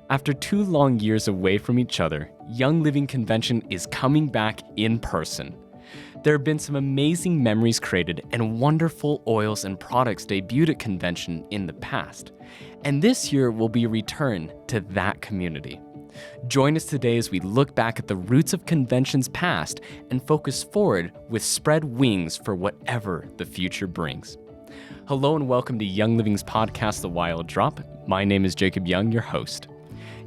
After 2 long years away from each other, Young Living Convention is coming back in person. There have been some amazing memories created and wonderful oils and products debuted at convention in the past. And this year will be a return to that community. Join us today as we look back at the roots of conventions past and focus forward with spread wings for whatever the future brings. Hello and welcome to Young Living's podcast, The Wild Drop. My name is Jacob Young, your host.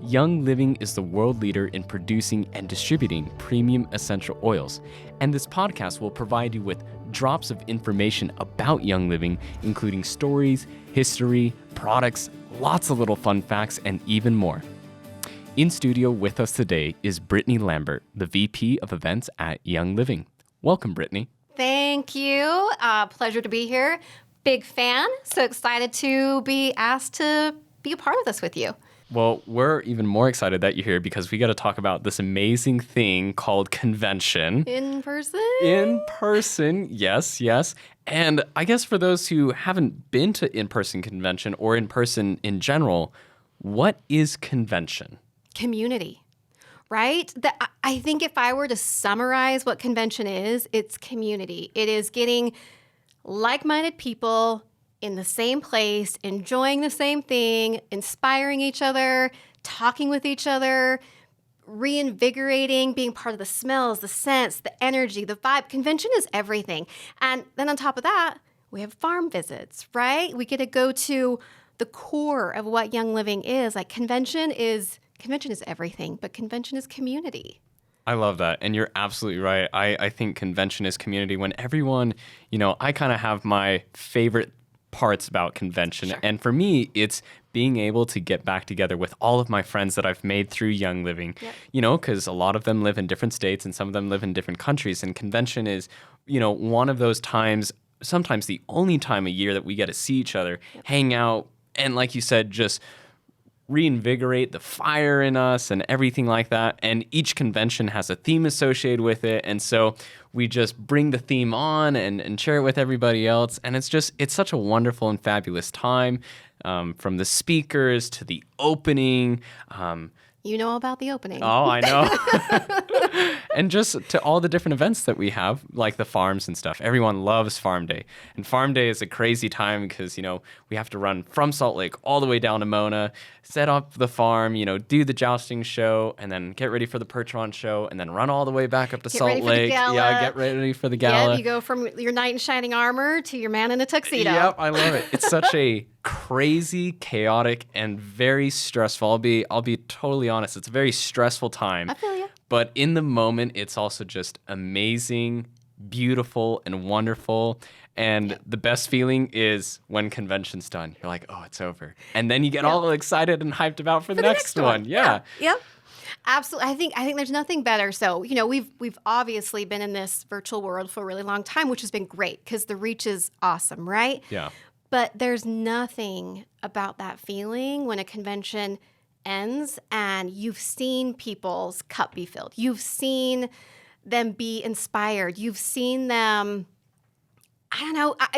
Young Living is the world leader in producing and distributing premium essential oils, and this podcast will provide you with drops of information about Young Living, including stories, history, products, lots of little fun facts, and even more. In studio with us today is Brittani Lambert, the VP of Events at Young Living. Welcome, Brittani. Thank you. Pleasure to be here. Big fan. So excited to be asked to be a part of this with you. Well, we're even more excited that you're here because we got to talk about this amazing thing called convention. In person? In person, yes. And I guess for those who haven't been to in-person convention or in person in general, what is convention? Community, right? I think if I were to summarize what convention is, it's community. It is getting like-minded people in the same place, enjoying the same thing, inspiring each other, talking with each other, reinvigorating, being part of the smells, the scents, the energy, the vibe. Convention is everything. And then on top of that, we have farm visits, right? We get to go to the core of what Young Living is. Like convention is everything, but convention is community. I love that. And you're absolutely right. I think convention is community when everyone, I kind of have my favorite parts about convention. Sure. And for me, it's being able to get back together with all of my friends that I've made through Young Living, because a lot of them live in different states and some of them live in different countries. And convention is, one of those times, sometimes the only time a year that we get to see each other, hang out, and like you said, just reinvigorate the fire in us and everything like that. And each convention has a theme associated with it. And so we just bring the theme on and share it with everybody else. And it's such a wonderful and fabulous time, from the speakers to the opening. You know about the opening. Oh, I know. And just to all the different events that we have, like the farms and stuff. Everyone loves Farm Day. And Farm Day is a crazy time because, we have to run from Salt Lake all the way down to Mona, set up the farm, do the jousting show, and then get ready for the Percheron show, and then run all the way back up to Salt Lake. Yeah, get ready for the gala. Yeah, you go from your knight in shining armor to your man in a tuxedo. Yep, I love it. It's such a crazy, chaotic, and very stressful. I'll be totally honest. It's a very stressful time. I feel you. But in the moment, it's also just amazing, beautiful, and wonderful. And the best feeling is when convention's done. You're like, oh, it's over. And then you get all excited and hyped about for the next one. Yeah. Yep. Absolutely. I think there's nothing better. So, we've obviously been in this virtual world for a really long time, which has been great because the reach is awesome, right? Yeah. But there's nothing about that feeling when a convention ends and you've seen people's cup be filled. You've seen them be inspired. You've seen them,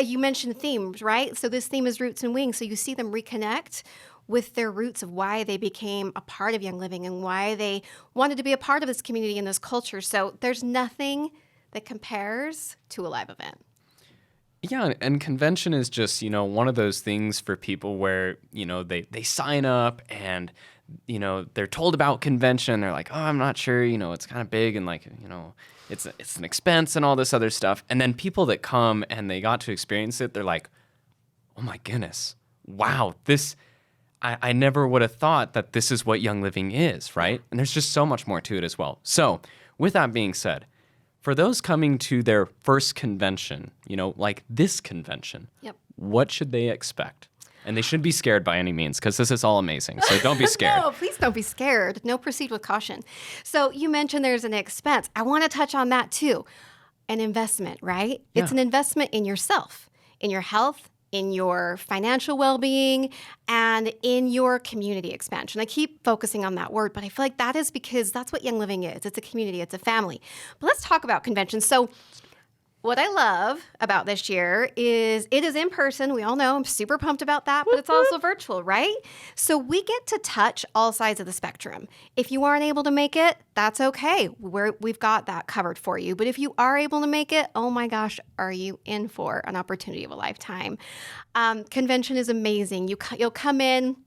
you mentioned themes, right? So this theme is roots and wings. So you see them reconnect with their roots of why they became a part of Young Living and why they wanted to be a part of this community and this culture. So there's nothing that compares to a live event. Yeah, and convention is just, one of those things for people where, they sign up and, they're told about convention. They're like, oh, I'm not sure, it's kind of big and it's an expense and all this other stuff. And then people that come and they got to experience it, they're like, oh my goodness, wow, I never would have thought that this is what Young Living is, right? And there's just so much more to it as well. So with that being said, for those coming to their first convention, like this convention, what should they expect? And they shouldn't be scared by any means because this is all amazing. So don't be scared. No, please don't be scared. No, proceed with caution. So you mentioned there's an expense. I want to touch on that too. An investment, right? Yeah. It's an investment in yourself, in your health, in your financial well-being, and in your community expansion. I keep focusing on that word, but I feel like that is because that's what Young Living is. It's a community. It's a family. But let's talk about conventions. So what I love about this year is it is in person. We all know I'm super pumped about that, but it's also virtual, right? So we get to touch all sides of the spectrum. If you aren't able to make it, that's okay. We've got that covered for you. But if you are able to make it, oh my gosh, are you in for an opportunity of a lifetime? Convention is amazing. You'll come in,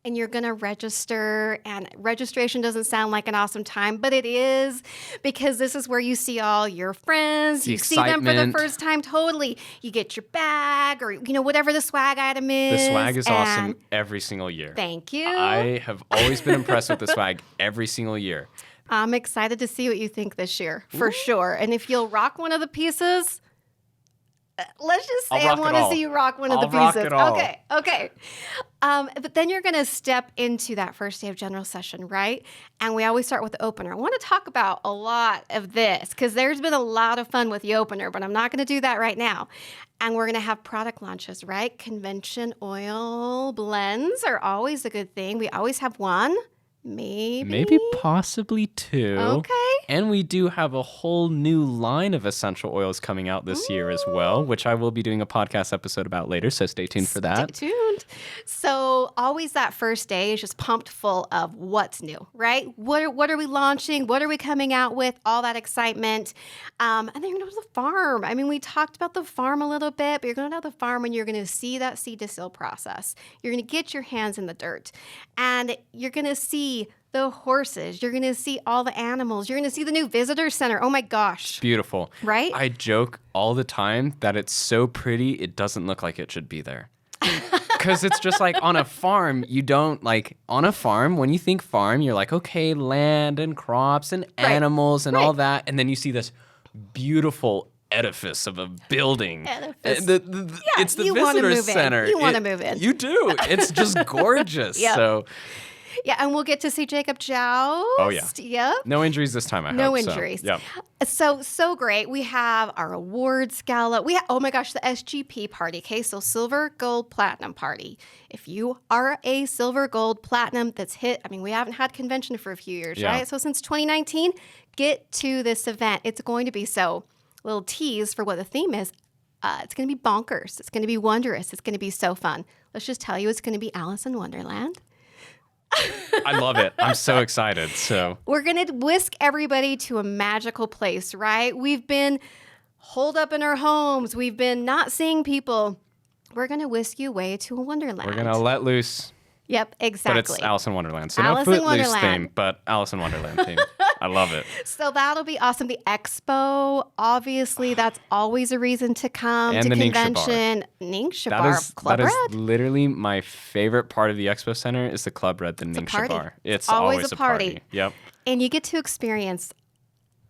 and you're going to register, and registration doesn't sound like an awesome time, but it is, because this is where you see all your friends. You see them for the first time. Totally. You get your bag or, whatever the swag item is. The swag is awesome every single year. Thank you. I have always been impressed with the swag every single year. I'm excited to see what you think this year, for sure. And if you'll rock one of the pieces, let's just say I want to see you rock one of the pieces. Rock it all. Okay. But then you're going to step into that first day of general session, right? And we always start with the opener. I want to talk about a lot of this because there's been a lot of fun with the opener, but I'm not going to do that right now. And we're going to have product launches, right? Convention oil blends are always a good thing. We always have one. Maybe possibly two. Okay. And we do have a whole new line of essential oils coming out this year as well, which I will be doing a podcast episode about later, so stay tuned for that. Stay tuned. So always that first day is just pumped full of what's new, right? What are we launching? What are we coming out with? All that excitement. And then you're going to the farm. I mean, we talked about the farm a little bit, but you're going to the farm and you're going to see that seed to sale process. You're going to get your hands in the dirt, and you're going to see the horses. You're going to see all the animals. You're going to see the new visitor center. Oh my gosh. Beautiful. Right? I joke all the time that it's so pretty, it doesn't look like it should be there. Because it's just like on a farm, on a farm, when you think farm, you're like, okay, land and crops and animals and all that. And then you see this beautiful edifice of a building. It's the visitor center. You want to move in. You do. It's just gorgeous. Yep. So. Yeah, and we'll get to see Jacob joust. Oh, yeah. Yep. No injuries this time, I hope. No injuries. So, yep. So great. We have our awards gala. Oh my gosh, the SGP party. Okay, so silver, gold, platinum party. If you are a silver, gold, platinum that's hit, we haven't had convention for a few years, right? So since 2019, get to this event. It's going to be little tease for what the theme is. It's going to be bonkers. It's going to be wondrous. It's going to be so fun. Let's just tell you it's going to be Alice in Wonderland. I love it. I'm so excited. So we're going to whisk everybody to a magical place, right? We've been holed up in our homes. We've been not seeing people. We're going to whisk you away to a wonderland. We're going to let loose. Yep, exactly. But it's Alice in Wonderland. So Alice no in Footloose Wonderland theme, but Alice in Wonderland theme. I love it. So that'll be awesome. The expo, obviously, that's always a reason to come to the convention. Ningxia Bar, Club Red. That is literally my favorite part of the expo center is the Club Red, the Ningxia Bar. It's always a party. Yep. And you get to experience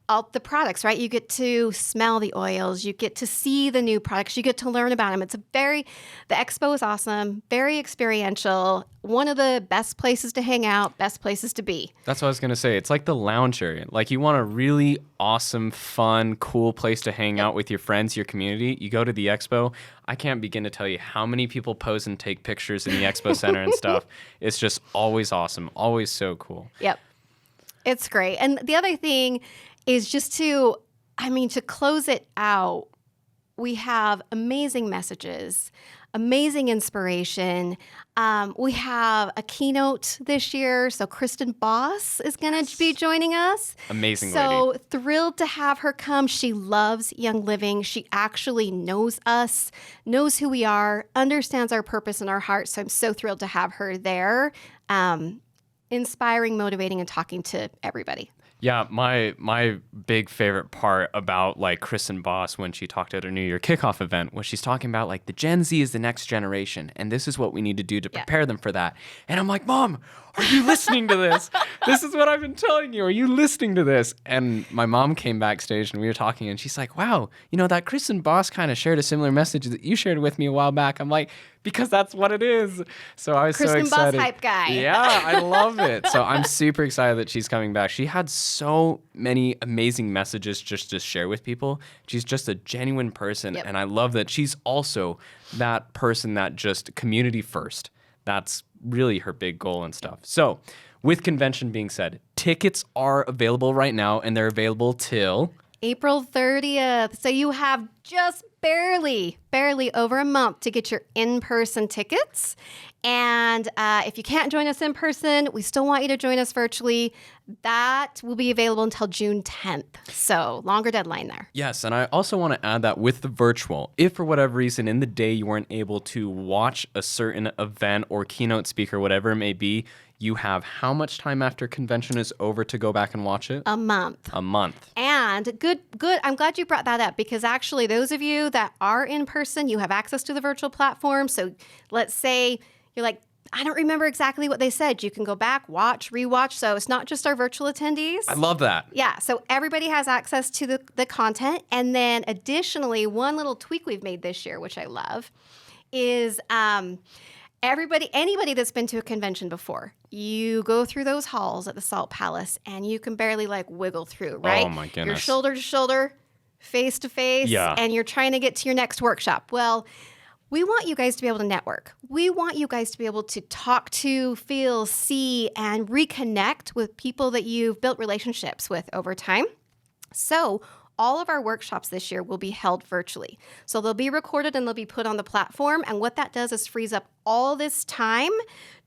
all the products, right? You get to smell the oils. You get to see the new products. You get to learn about them. The expo is awesome, very experiential. One of the best places to hang out, best places to be. That's what I was going to say. It's like the lounge area. Like you want a really awesome, fun, cool place to hang out with your friends, your community. You go to the expo. I can't begin to tell you how many people pose and take pictures in the expo center and stuff. It's just always awesome. Always so cool. Yep. It's great. And the other thing is just to close it out, we have amazing messages, amazing inspiration. We have a keynote this year, so Kristen Boss is going to be joining us. Amazing lady. So thrilled to have her come. She loves Young Living. She actually knows us, knows who we are, understands our purpose in our hearts. So I'm so thrilled to have her there, inspiring, motivating, and talking to everybody. Yeah, my big favorite part about Kristen Boss when she talked at her New Year kickoff event was she's talking about the Gen Z is the next generation and this is what we need to do to prepare them for that. And I'm like, Mom, are you listening to this? This is what I've been telling you. Are you listening to this? And my mom came backstage and we were talking and she's like, wow, that Kristen Boss kind of shared a similar message that you shared with me a while back. I'm like, because that's what it is. So I was Kristen so excited. Boss hype guy. Yeah, I love it. So I'm super excited that she's coming back. She had so many amazing messages just to share with people. She's just a genuine person. Yep. And I love that she's also that person that just community first. That's really her big goal and stuff. So with convention being said, tickets are available right now and they're available till April 30th. So you have just barely over a month to get your in-person tickets. And if you can't join us in person, we still want you to join us virtually. That will be available until June 10th. So longer deadline there. Yes, and I also want to add that with the virtual, if for whatever reason in the day you weren't able to watch a certain event or keynote speaker, whatever it may be, you have how much time after convention is over to go back and watch it? A month. A month. And good. I'm glad you brought that up because actually those of you that are in person, you have access to the virtual platform. So let's say you're like, I don't remember exactly what they said. You can go back, watch, rewatch. So it's not just our virtual attendees. I love that. Yeah. So everybody has access to the content. And then additionally, one little tweak we've made this year, which I love, is anybody that's been to a convention before, you go through those halls at the Salt Palace and you can barely like wiggle through, right? Oh my goodness. You're shoulder to shoulder, face to face, and you're trying to get to your next workshop. Well, we want you guys to be able to network. We want you guys to be able to talk to, feel, see, and reconnect with people that you've built relationships with over time. So all of our workshops this year will be held virtually. So they'll be recorded and they'll be put on the platform. And what that does is frees up all this time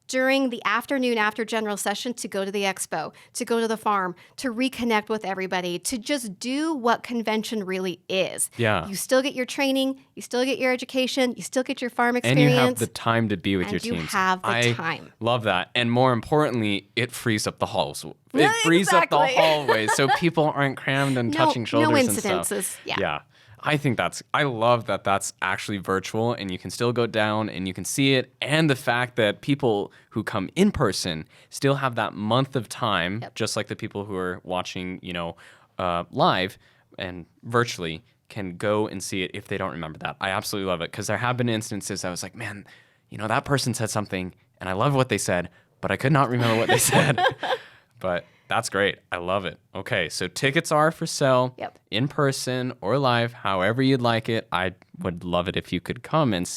during the afternoon after general session to go to the expo, to go to the farm, to reconnect with everybody, to just do what convention really is. Yeah. You still get your training, you still get your education, you still get your farm experience. And you have the time to be with your teams. And you have the time. Love that. And more importantly, it frees up the halls. It frees up the hallways so people aren't crammed and touching shoulders and stuff. No incidences. Yeah. I love that that's actually virtual and you can still go down and you can see it. And the fact that people who come in person still have that month of time, just like the people who are watching, live and virtually can go and see it if they don't remember that. I absolutely love it because there have been instances I was like, man, that person said something and I love what they said, but I could not remember what they said. But that's great. I love it. Okay, so tickets are for sale in person or live, however you'd like it. I would love it if you could come and,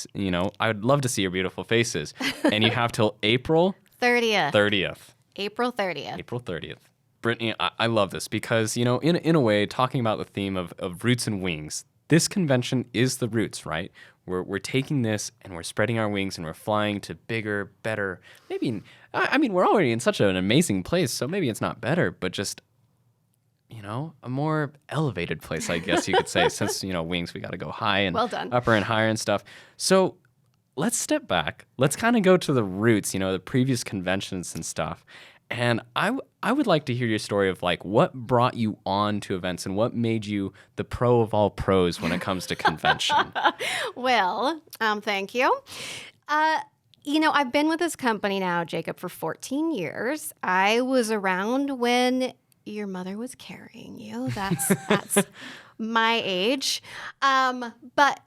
I would love to see your beautiful faces. And you have till April 30th. April 30th. April 30th. Brittani, I love this because, in a way, talking about the theme of roots and wings, this convention is the roots, right? We're taking this and we're spreading our wings and we're flying to bigger, better, maybe, we're already in such an amazing place, so maybe it's not better, but just, a more elevated place, I guess you could say, since, wings, we got to go high and upper and higher and stuff. So let's step back. Let's kind of go to the roots, the previous conventions and stuff. And I would like to hear your story of like what brought you on to events and what made you the pro of all pros when it comes to convention. Well, thank you. I've been with this company now, Jacob, for 14 years. I was around when your mother was carrying you. That's my age. But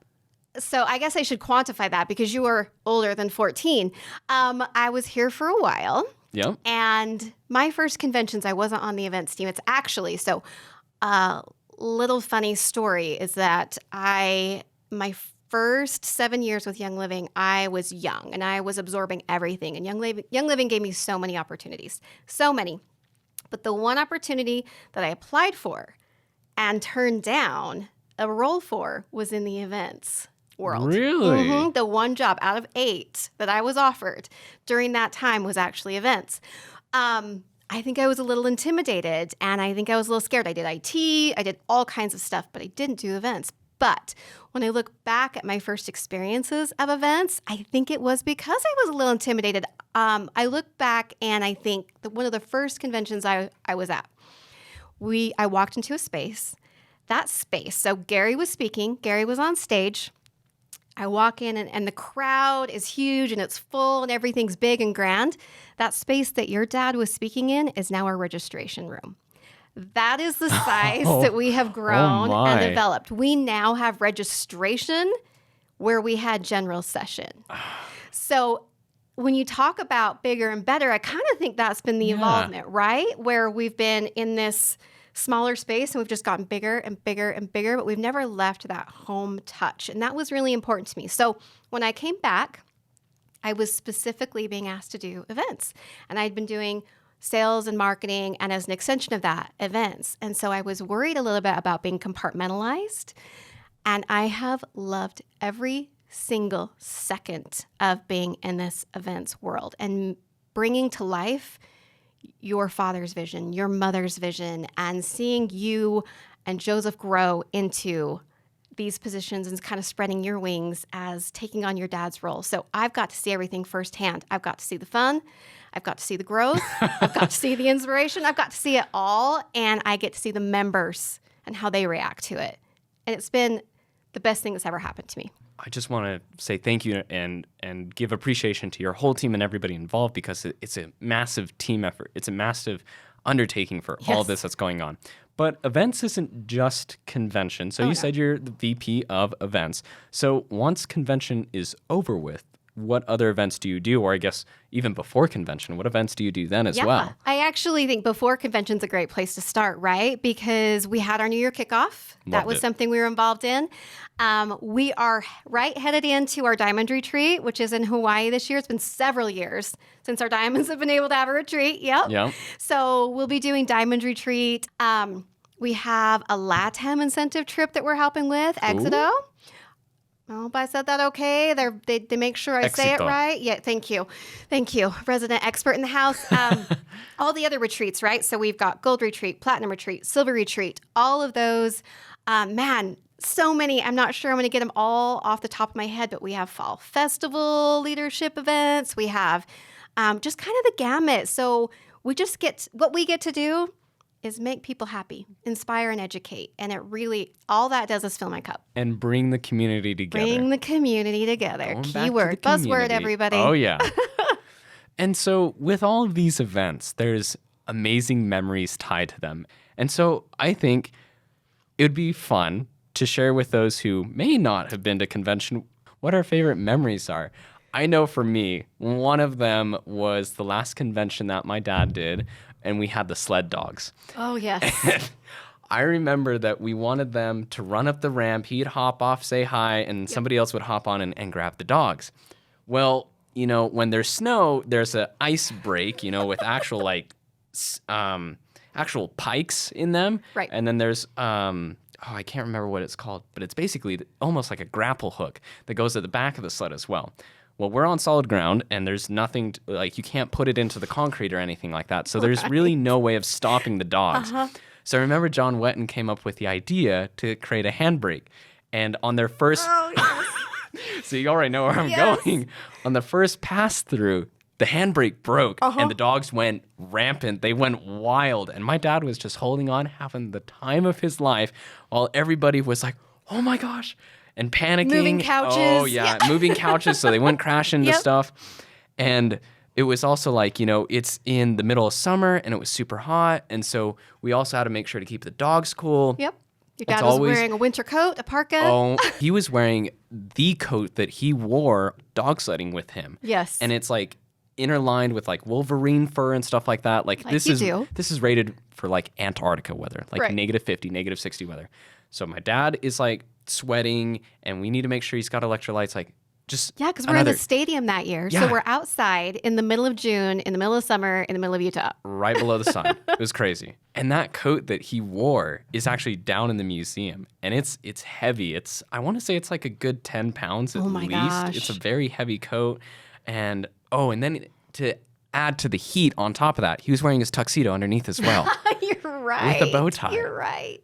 so I guess I should quantify that because you were older than 14. I was here for a while. Yeah. And my first conventions, I wasn't on the events team. It's actually, little funny story is that my first 7 years with Young Living, I was young and I was absorbing everything. And Young Living gave me so many opportunities, so many. But the one opportunity that I applied for and turned down a role for was in the events world. Really? Mm-hmm. The one job out of 8 that I was offered during that time was actually events. I think I was a little intimidated and I think I was a little scared. I did IT, I did all kinds of stuff, but I didn't do events. But when I look back at my first experiences of events, I think it was because I was a little intimidated. I look back and I think that one of the first conventions I was at, I walked into a space. That space, so Gary was speaking, Gary was on stage. I walk in and the crowd is huge and it's full and everything's big and grand. That space that your dad was speaking in is now our registration room. That is the size that we have grown and developed. We now have registration where we had general session. So when you talk about bigger and better, I kind of think that's been the involvement, right? Where we've been in this smaller space and we've just gotten bigger and bigger and bigger, but we've never left that home touch. And that was really important to me. So when I came back, I was specifically being asked to do events. And I'd been doing sales and marketing, and as an extension of that, events. And so I was worried a little bit about being compartmentalized. And I have loved every single second of being in this events world and bringing to life your father's vision, your mother's vision, and seeing you and Joseph grow into these positions and kind of spreading your wings as taking on your dad's role. So I've got to see everything firsthand. I've got to see the fun. I've got to see the growth. I've got to see the inspiration. I've got to see it all. And I get to see the members and how they react to it. And it's been the best thing that's ever happened to me. I just want to say thank you and give appreciation to your whole team and everybody involved, because it's a massive team effort. It's a massive undertaking for all of this that's going on. But events isn't just convention. So you said you're the VP of events. So once convention is over with, what other events do you do? Or I guess even before convention, what events do you do then as well? I actually think before convention's a great place to start, right? Because we had our New Year kickoff. That was something we were involved in. We are headed into our Diamond Retreat, which is in Hawaii this year. It's been several years since our diamonds have been able to have a retreat. Yep. So we'll be doing Diamond Retreat. We have a LATAM incentive trip that we're helping with, Exito. I hope I said that okay. They make sure I say it right. Yeah, thank you. Thank you. Resident expert in the house. All the other retreats, right? So we've got Gold Retreat, Platinum Retreat, Silver Retreat, all of those. Man, so many. I'm not sure I'm going to get them all off the top of my head, but we have Fall Festival leadership events. We have just kind of the gamut. So we just what we get to do is make people happy, inspire and educate. And it really, all that does is fill my cup. And bring the community together. Bring the community together. Keyword, buzzword, everybody. Oh, yeah. And so with all of these events, there's amazing memories tied to them. And so I think it would be fun to share with those who may not have been to convention what our favorite memories are. I know for me, one of them was the last convention that my dad did, and we had the sled dogs. Oh, yes. And I remember that we wanted them to run up the ramp. He'd hop off, say hi, and somebody else would hop on and grab the dogs. Well, when there's snow, there's an ice break, with actual actual pikes in them. Right. And then there's I can't remember what it's called, but it's basically almost like a grapple hook that goes at the back of the sled as well. Well, we're on solid ground, and there's nothing, you can't put it into the concrete or anything like that. So there's really no way of stopping the dogs. So I remember John Wetton came up with the idea to create a handbrake. And on their first... Oh, yes. So you already know where I'm going. On the first pass-through, the handbrake broke, and the dogs went rampant. They went wild. And my dad was just holding on, having the time of his life, while everybody was like, oh my gosh, and panicking. Moving couches. Oh, yeah, moving couches so they wouldn't crash into stuff. And it was also it's in the middle of summer, and it was super hot. And so we also had to make sure to keep the dogs cool. Yep. Your dad was wearing a winter coat, a parka. Oh, he was wearing the coat that he wore dog sledding with him. Yes. And it's interlined with Wolverine fur and stuff like that. This is rated for Antarctica weather, -50, -60 weather. So my dad is sweating, and we need to make sure he's got electrolytes. Because we're in the stadium that year. Yeah. So we're outside in the middle of June, in the middle of summer, in the middle of Utah. Right below the sun. It was crazy. And that coat that he wore is actually down in the museum. And it's heavy. I want to say it's a good 10 pounds at least. Oh my gosh. It's a very heavy coat. And then to add to the heat on top of that, he was wearing his tuxedo underneath as well. You're right. With a bow tie. You're right.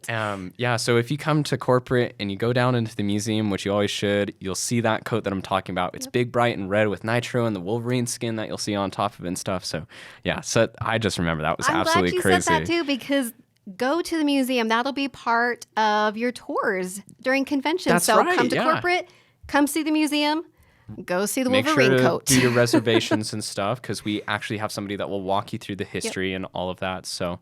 So if you come to corporate and you go down into the museum, which you always should, you'll see that coat that I'm talking about. It's big, bright, and red with nitro and the Wolverine skin that you'll see on top of it and stuff. So I just remember that was absolutely crazy. I'm glad you said that too, because go to the museum. That'll be part of your tours during convention. That's so right, come to corporate, come see the museum. Go see the Wolverine coat. Do your reservations and stuff, because we actually have somebody that will walk you through the history and all of that. So,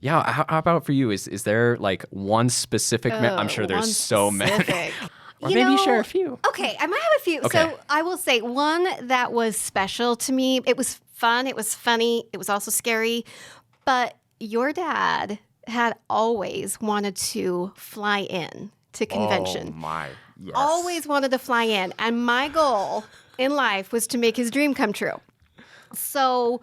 how about for you? Is there one specific? I'm sure there's so many. Or maybe share a few. Okay, I might have a few. Okay. So I will say one that was special to me. It was fun. It was funny. It was also scary. But your dad had always wanted to fly in to convention. Oh my. Yes. Always wanted to fly in. And my goal in life was to make his dream come true. So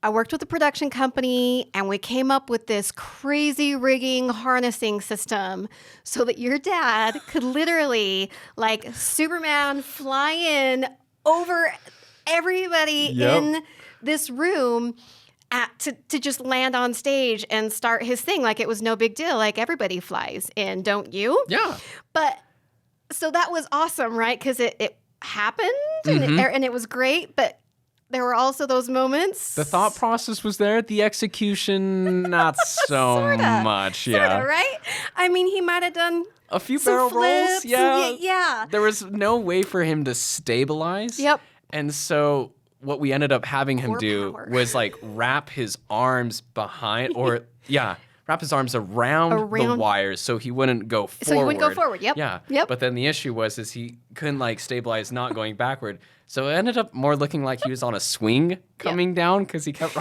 I worked with a production company and we came up with this crazy rigging harnessing system so that your dad could literally, like Superman, fly in over everybody in this room to just land on stage and start his thing like it was no big deal. Like everybody flies in, don't you? Yeah. But so that was awesome, right? Because it happened and it was great, but there were also those moments. The thought process was there. The execution, not so much. Yeah. Sorta, right? I mean, he might have done a few some barrel rolls. flips. Yeah. Yeah. There was no way for him to stabilize. Yep. And so what we ended up having him do was like wrap his arms behind wrap his arms around the wires so he wouldn't go forward. So he wouldn't go forward. Yep. Yeah. Yep. But then the issue was he couldn't like stabilize not going backward. So it ended up more looking like he was on a swing coming down because he kept.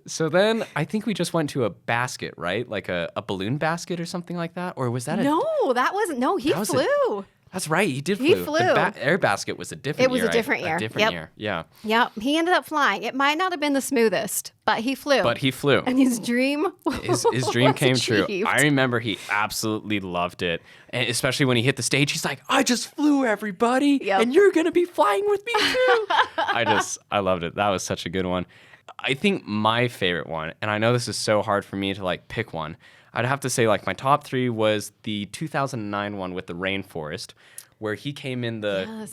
So then I think we just went to a basket, right? Like a balloon basket or something like that. Or was that No, that wasn't. No, he flew. That's right. He did He flew. flew. The air basket was a different year. It was a different year. A different year. Yeah. Yep. He ended up flying. It might not have been the smoothest, but he flew. And his dream his dream came achieved. true. I remember he absolutely loved it. And especially when he hit the stage, he's like, I just flew, everybody. And you're going to be flying with me too. I loved it. That was such a good one. I think my favorite one, and I know this is so hard for me to like pick one, I'd have to say like my top 3 was the 2009 one with the rainforest, where he came in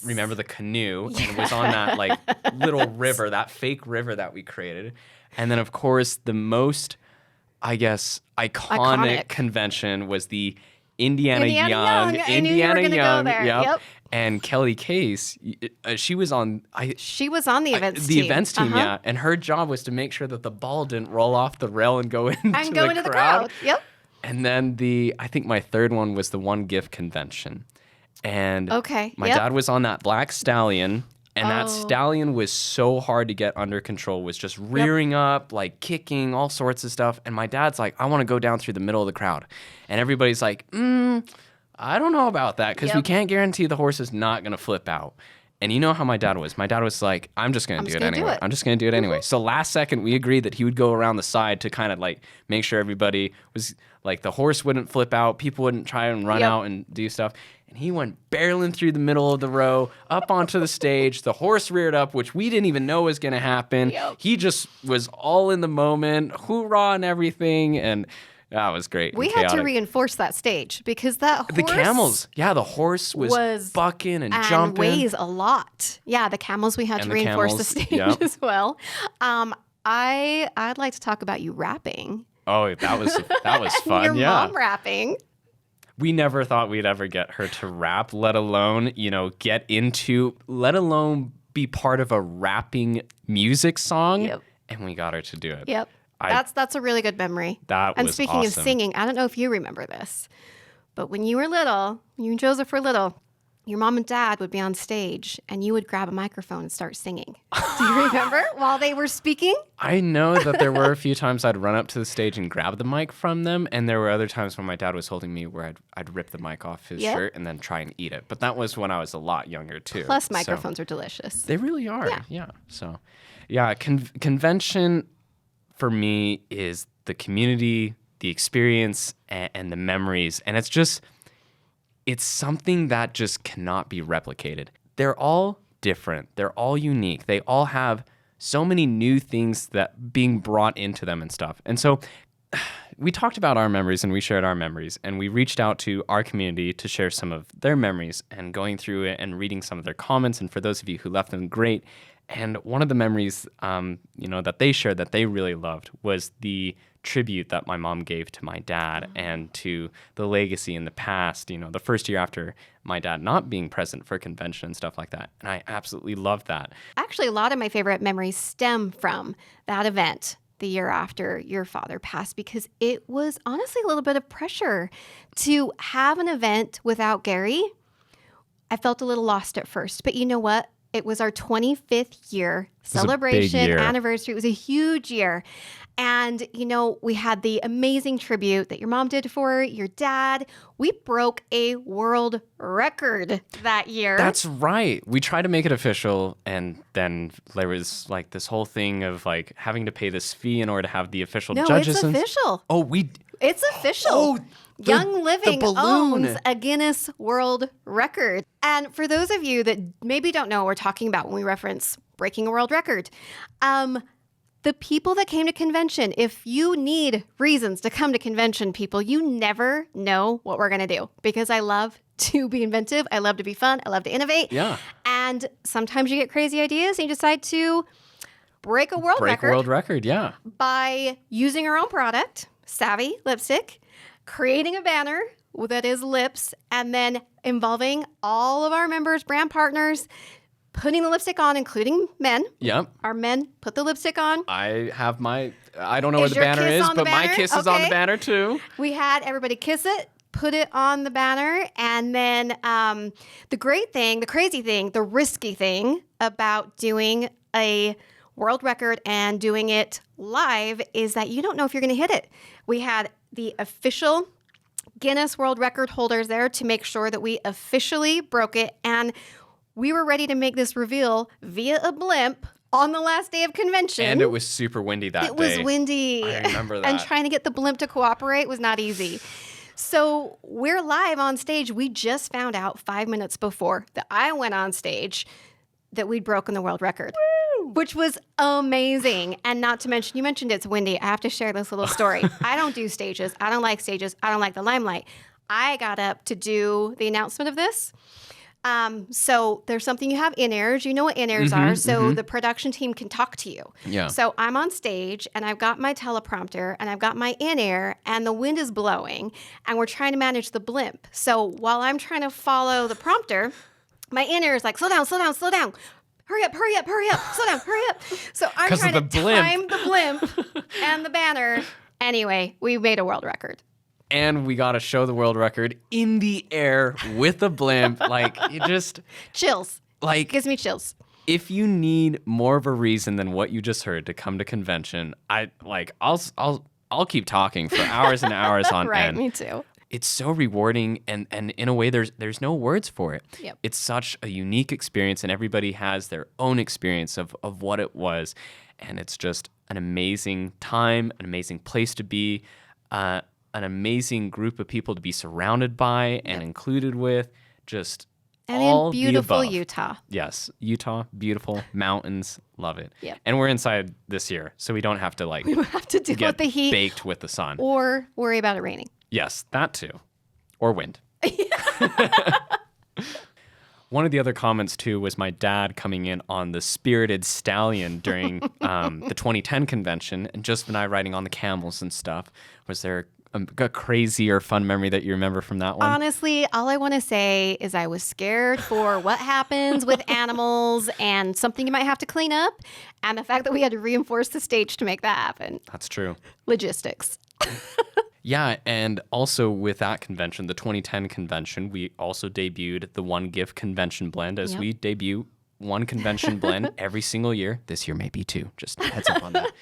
remember the canoe and was on that like little river, that fake river that we created. And then of course the most, I guess, iconic convention was the Indiana Young. I knew you were gonna go there. Yep. And Kelly Case, she was on the events team. The events team, yeah. And her job was to make sure that the ball didn't roll off the rail and go into the crowd. Yep. And then I think my third one was the One Gift convention. And my dad was on that black stallion, and that stallion was so hard to get under control, was just rearing up, like kicking, all sorts of stuff. And my dad's like, I want to go down through the middle of the crowd. And everybody's like, I don't know about that because we can't guarantee the horse is not going to flip out. And you know how my dad was. My dad was like, I'm just going to do it anyway. I'm just going to do it anyway. So last second, we agreed that he would go around the side to kind of like make sure everybody was like the horse wouldn't flip out. People wouldn't try and run out and do stuff. And he went barreling through the middle of the row, up onto the stage. The horse reared up, which we didn't even know was going to happen. He just was all in the moment, hoorah and everything. And that was great. We had to reinforce that stage because that horse... The camels. Yeah, the horse was bucking and jumping. And weighs a lot. Yeah, the camels, we had to reinforce the stage as well. I'd like to talk about you rapping. Oh, that was fun. Your mom rapping. We never thought we'd ever get her to rap, let alone, let alone be part of a rapping music song. Yep. And we got her to do it. Yep. That's a really good memory. And speaking of singing, I don't know if you remember this, but when you were little, you and Joseph were little, your mom and dad would be on stage and you would grab a microphone and start singing. Do you remember while they were speaking? I know that there were a few times I'd run up to the stage and grab the mic from them. And there were other times when my dad was holding me where I'd rip the mic off his shirt and then try and eat it. But that was when I was a lot younger too. Plus microphones are delicious. They really are. Yeah. So convention for me is the community, the experience, and the memories. And it's something that just cannot be replicated. They're all different. They're all unique. They all have so many new things that being brought into them and stuff. And so we talked about our memories and we shared our memories and we reached out to our community to share some of their memories and going through it and reading some of their comments. And for those of you who left them, great. And one of the memories, that they shared that they really loved was the tribute that my mom gave to my dad and to the legacy in the past, the first year after my dad not being present for convention and stuff like that. And I absolutely loved that. Actually, a lot of my favorite memories stem from that event the year after your father passed because it was honestly a little bit of pressure to have an event without Gary. I felt a little lost at first, but you know what? It was our 25th year was a big celebration, year. anniversary. It was a huge year. And, we had the amazing tribute that your mom did for your dad. We broke a world record that year. That's right. We tried to make it official, and then there was like this whole thing of like having to pay this fee in order to have the official No, judges. it's official. It's official. Oh, Young Living balloon. owns a Guinness World Record. And for those of you that maybe don't know what we're talking about when we reference breaking a world record, the people that came to convention, if you need reasons to come to convention, people, you never know what we're going to do, because I love to be inventive. I love to be fun. I love to innovate. Yeah. And sometimes you get crazy ideas and you decide to break a world record yeah. by using our own product, Savvy Lipstick, creating a banner that is lips, and then involving all of our members, brand partners, putting the lipstick on, including men. Yep. Our men put the lipstick on. I don't know where Is the your banner kiss is, on the but my banner? kiss is on the Okay. banner too. We had everybody kiss it, put it on the banner, and then the crazy thing, the risky thing about doing a world record and doing it live is that you don't know if you're going to hit it. We had the official Guinness World Record holders there to make sure that we officially broke it, and we were ready to make this reveal via a blimp on the last day of convention. And it was super windy that day. It was windy. I remember that. And trying to get the blimp to cooperate was not easy. So we're live on stage. We just found out 5 minutes before that I went on stage that we'd broken the world record, which was amazing. And not to mention, you mentioned it's windy. I have to share this little story. I don't do stages. I don't like stages. I don't like the limelight. I got up to do the announcement of this. So there's something you have in-airs. You know what in-airs are. So the production team can talk to you. Yeah. So I'm on stage and I've got my teleprompter and I've got my in-air and the wind is blowing and we're trying to manage the blimp. So while I'm trying to follow the prompter, my in-air is like, slow down, slow down, slow down. Hurry up, hurry up, hurry up, slow down, hurry up. So I'm 'Cause of trying to the blimp. time the blimp and the banner. Anyway, we made a world record. And we got to show the world record in the air with a blimp. Like, it just, Chills. like, Gives me chills. if you need more of a reason than what you just heard to come to convention, I'll keep talking for hours and hours on Right, end. me too. It's so rewarding, and in a way, there's no words for it. Yep. It's such a unique experience, and everybody has their own experience of what it was, and it's just an amazing time, an amazing place to be, an amazing group of people to be surrounded by and included with. Just And all in beautiful the above. Utah. Yes, Utah, beautiful mountains, love it. Yep. And we're inside this year, so we don't have to We don't have to deal get with the heat baked with the sun. or worry about it raining. Yes, that too. Or wind. One of the other comments, too, was my dad coming in on the Spirited Stallion during the 2010 convention, and Joseph and I riding on the camels and stuff. Was there a crazy or fun memory that you remember from that one? Honestly, all I want to say is I was scared for what happens with animals and something you might have to clean up, and the fact that we had to reinforce the stage to make that happen. That's true. Logistics. Yeah, and also with that convention, the 2010 convention, we also debuted the One Gift Convention Blend, as we debut one convention blend every single year. This year may be two, just heads up on that.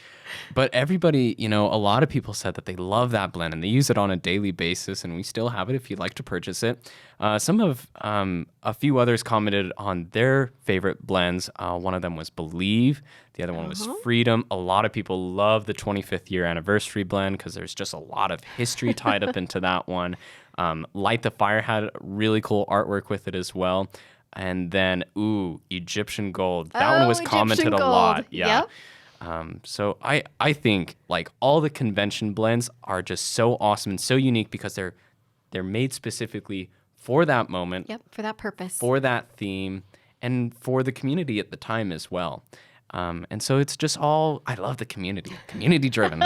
But everybody, a lot of people said that they love that blend and they use it on a daily basis, and we still have it if you'd like to purchase it. A few others commented on their favorite blends. One of them was Believe. The other one was Freedom. A lot of people love the 25th year anniversary blend because there's just a lot of history tied up into that one. Light the Fire had really cool artwork with it as well. And then, Egyptian Gold. That one was commented a lot. Yeah. Yep. So I think like all the convention blends are just so awesome and so unique because they're made specifically for that moment, Yep, for that purpose. for that theme, and for the community at the time as well. And so it's just I love the community driven.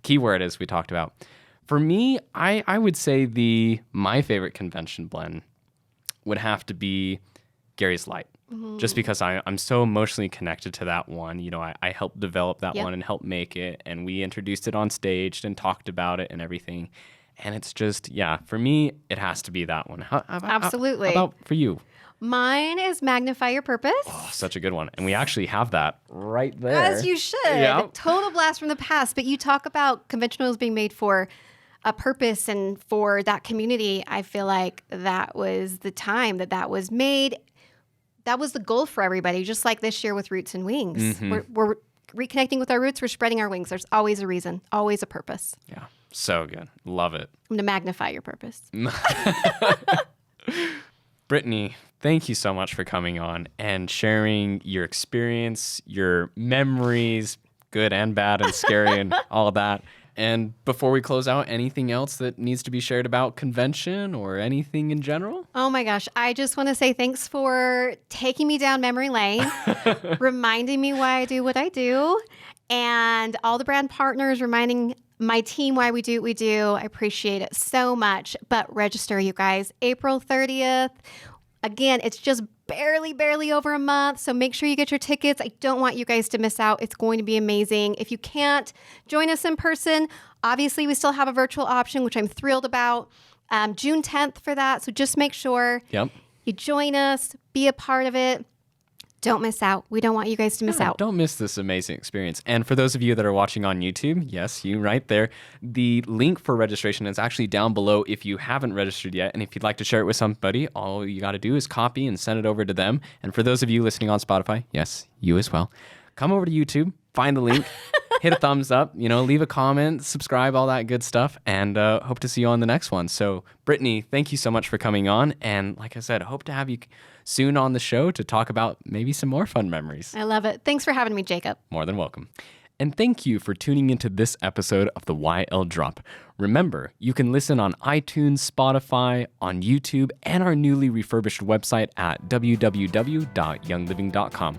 Keyword as we talked about. For me, I would say my favorite convention blend would have to be Gary's Light. Just because I'm so emotionally connected to that one. I helped develop that one and helped make it, and we introduced it on stage and talked about it and everything. And it's just, for me, it has to be that one. Absolutely. How about for you? Mine is Magnify Your Purpose. Oh, such a good one. And we actually have that right there. As you should. Yeah. Total blast from the past. But you talk about conventional oils being made for a purpose and for that community. I feel like that was the time that was made. That was the goal for everybody, just like this year with Roots and Wings. Mm-hmm. We're reconnecting with our roots. We're spreading our wings. There's always a reason, always a purpose. Yeah, so good. Love it. I'm going to magnify your purpose. Brittani, thank you so much for coming on and sharing your experience, your memories, good and bad and scary and all of that. And before we close out, anything else that needs to be shared about convention or anything in general? Oh my gosh. I just want to say thanks for taking me down memory lane, reminding me why I do what I do, and all the brand partners reminding my team why we do what we do. I appreciate it so much. But register, you guys, April 30th. Again, it's just barely over a month. So make sure you get your tickets. I don't want you guys to miss out. It's going to be amazing. If you can't join us in person, obviously we still have a virtual option, which I'm thrilled about. June 10th for that. So just make sure you join us, be a part of it. Don't miss out. We don't want you guys to miss out. Don't miss this amazing experience. And for those of you that are watching on YouTube, yes, you right there, the link for registration is actually down below if you haven't registered yet. And if you'd like to share it with somebody, all you got to do is copy and send it over to them. And for those of you listening on Spotify, yes, you as well, come over to YouTube, find the link, hit a thumbs up, leave a comment, subscribe, all that good stuff, and hope to see you on the next one. So, Brittani, thank you so much for coming on. And like I said, hope to have you soon on the show to talk about maybe some more fun memories. I love it. Thanks for having me, Jacob. More than welcome. And thank you for tuning into this episode of the YL Drop. Remember, you can listen on iTunes, Spotify, on YouTube, and our newly refurbished website at www.youngliving.com.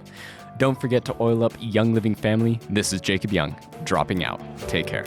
Don't forget to oil up Young Living family. This is Jacob Young, dropping out. Take care.